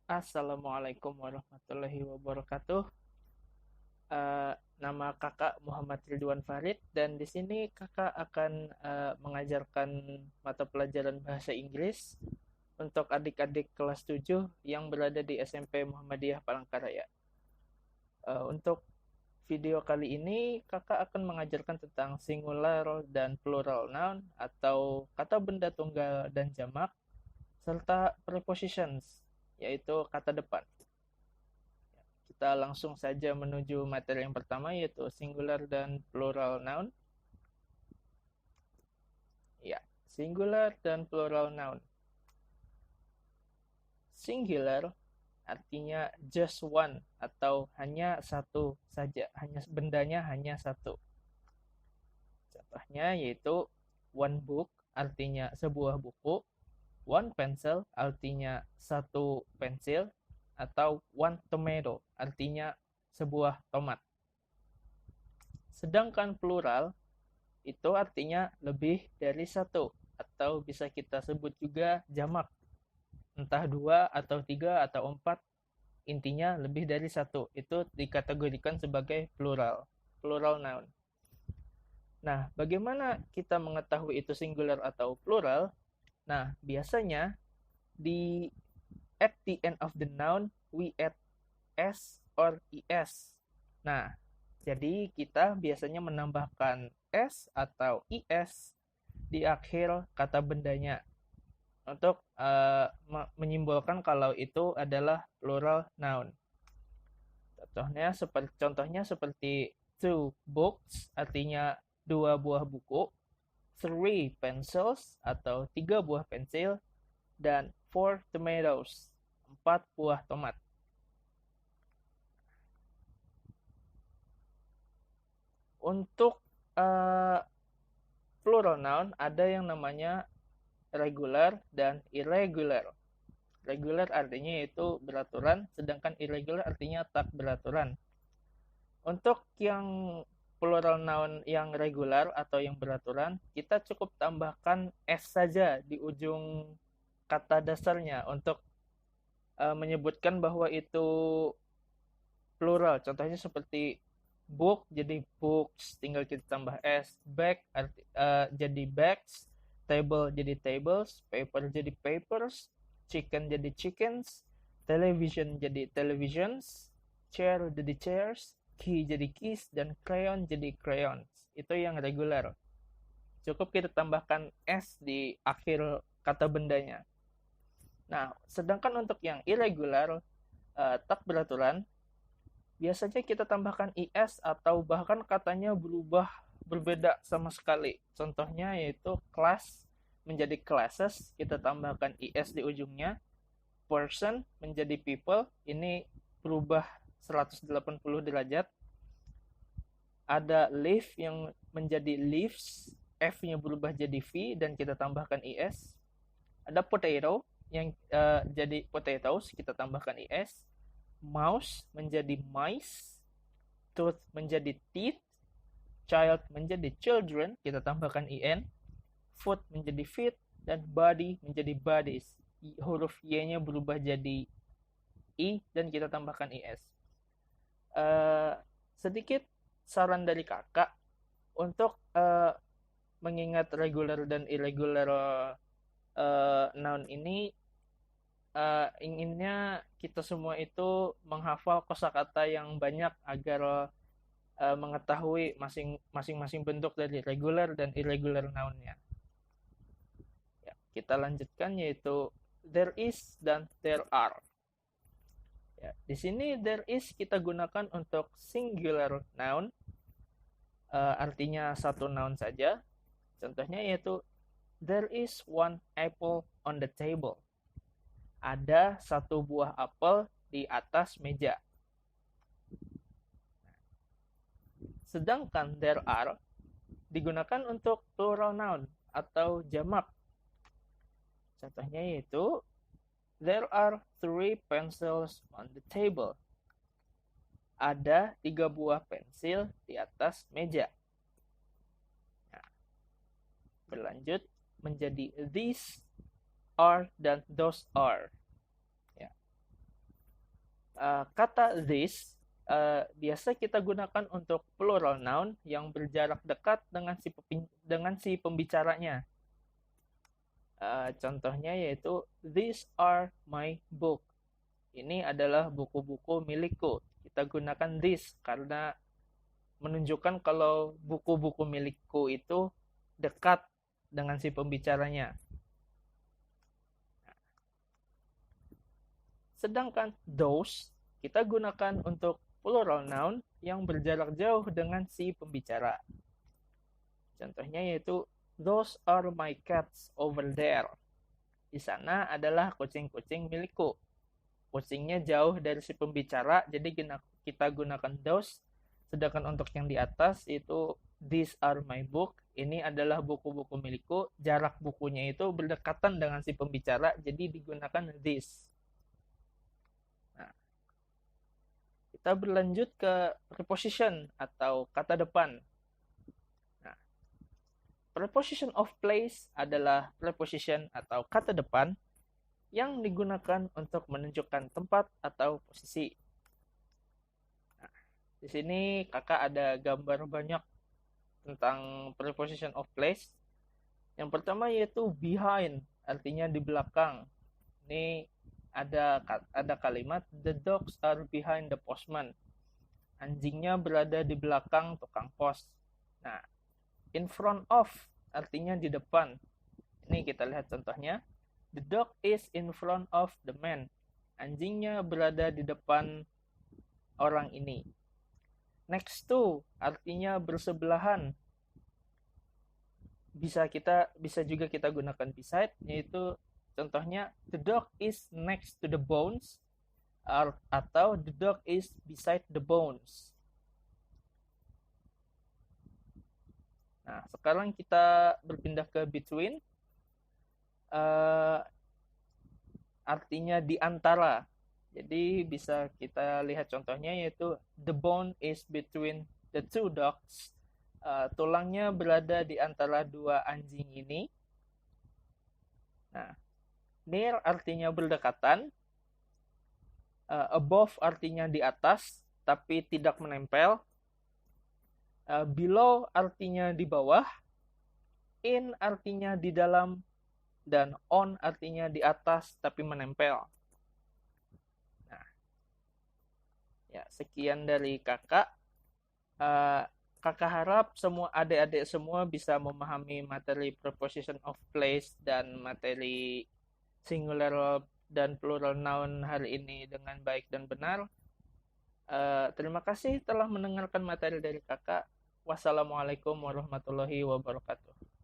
Assalamualaikum warahmatullahi wabarakatuh. Eh, Nama kakak Muhammad Ridwan Farid dan di sini kakak akan mengajarkan mata pelajaran bahasa Inggris untuk adik-adik kelas 7 yang berada di SMP Muhammadiyah Palangkaraya. Untuk video kali ini kakak akan mengajarkan tentang singular dan plural noun atau kata benda tunggal dan jamak serta prepositions yaitu kata depan. Kita langsung saja menuju materi yang pertama yaitu singular dan plural noun. Ya, singular dan plural noun. Singular artinya just one atau hanya satu saja, hanya bendanya hanya satu. Contohnya yaitu one book artinya sebuah buku, one pencil artinya satu pensil, atau one tomato artinya sebuah tomat. Sedangkan plural itu artinya lebih dari satu atau bisa kita sebut juga jamak, entah dua atau tiga atau empat, intinya lebih dari satu itu dikategorikan sebagai plural noun. Nah, bagaimana kita mengetahui itu singular atau plural? Nah, biasanya di at the end of the noun we add s or es. Nah, jadi kita biasanya menambahkan s atau is di akhir kata bendanya untuk menyimbolkan kalau itu adalah plural noun. Contohnya seperti two books artinya dua buah buku, three pencils atau tiga buah pensil, dan four tomatoes, empat buah tomat. Untuk plural noun ada yang namanya regular dan irregular. Regular artinya itu beraturan, sedangkan irregular artinya tak beraturan. Untuk yang plural noun yang regular atau yang beraturan, kita cukup tambahkan s saja di ujung kata dasarnya untuk menyebutkan bahwa itu plural. Contohnya seperti book jadi books, tinggal kita tambah s. Bag jadi bags, table jadi tables, paper jadi papers, chicken jadi chickens, television jadi televisions, chair jadi chairs, key jadi keys, dan crayon jadi crayons. Itu yang regular. Cukup kita tambahkan s di akhir kata bendanya. Nah, sedangkan untuk yang irregular, tak beraturan, biasanya kita tambahkan is atau bahkan katanya berubah berbeda sama sekali. Contohnya yaitu class menjadi classes, kita tambahkan is di ujungnya. Person menjadi people, ini berubah 180 derajat. Ada leaf yang menjadi leaves, F-nya berubah jadi V dan kita tambahkan is. Ada potato yang jadi potatoes, kita tambahkan is. Mouse menjadi mice, tooth menjadi teeth, child menjadi children, kita tambahkan in, foot menjadi feet, dan body menjadi bodies. Huruf y-nya berubah jadi i dan kita tambahkan is. Sedikit saran dari kakak untuk mengingat regular dan irregular noun ini, inginnya kita semua itu menghafal kosakata yang banyak agar mengetahui masing-masing bentuk dari regular dan irregular noun-nya. Ya, kita lanjutkan yaitu there is dan there are. Ya, di sini there is kita gunakan untuk singular noun, artinya satu noun saja. Contohnya yaitu there is one apple on the table. Ada satu buah apel di atas meja. Sedangkan there are digunakan untuk plural noun atau jamak. Contohnya yaitu there are three pencils on the table. Ada tiga buah pensil di atas meja. Nah, berlanjut menjadi these are dan those are. Ya. Kata this biasa kita gunakan untuk plural noun yang berjarak dekat dengan si pembicaranya. Contohnya yaitu these are my book. Ini adalah buku-buku milikku. Kita gunakan this karena menunjukkan kalau buku-buku milikku itu dekat dengan si pembicaranya. Sedangkan those kita gunakan untuk plural noun yang berjarak jauh dengan si pembicara. Contohnya yaitu those are my cats over there. Di sana adalah kucing-kucing milikku. Kucingnya jauh dari si pembicara, jadi kita gunakan those. Sedangkan untuk yang di atas itu these are my book. Ini adalah buku-buku milikku. Jarak bukunya itu berdekatan dengan si pembicara, jadi digunakan this. Nah, kita berlanjut ke preposition atau kata depan. Nah, preposition of place adalah preposition atau kata depan yang digunakan untuk menunjukkan tempat atau posisi. Nah, di sini kakak ada gambar banyak tentang preposition of place. Yang pertama yaitu behind, artinya di belakang. Ini ada kalimat the dogs are behind the postman. Anjingnya berada di belakang tukang pos. Nah, in front of artinya di depan. Ini kita lihat contohnya. The dog is in front of the man. Anjingnya berada di depan orang ini. Next to artinya bersebelahan. Bisa juga kita gunakan beside, yaitu contohnya the dog is next to the bones atau the dog is beside the bones. Nah, sekarang kita berpindah ke between. Artinya di antara. Jadi bisa kita lihat contohnya yaitu the bone is between the two dogs. Tulangnya berada di antara dua anjing ini. Nah, near artinya berdekatan. Above artinya di atas tapi tidak menempel. Below artinya di bawah. In artinya di dalam. Dan on artinya di atas tapi menempel. Nah, ya sekian dari kakak. Kakak harap semua adik-adik semua bisa memahami materi preposition of place dan materi singular dan plural noun hari ini dengan baik dan benar. Terima kasih telah mendengarkan materi dari kakak. Wassalamualaikum warahmatullahi wabarakatuh.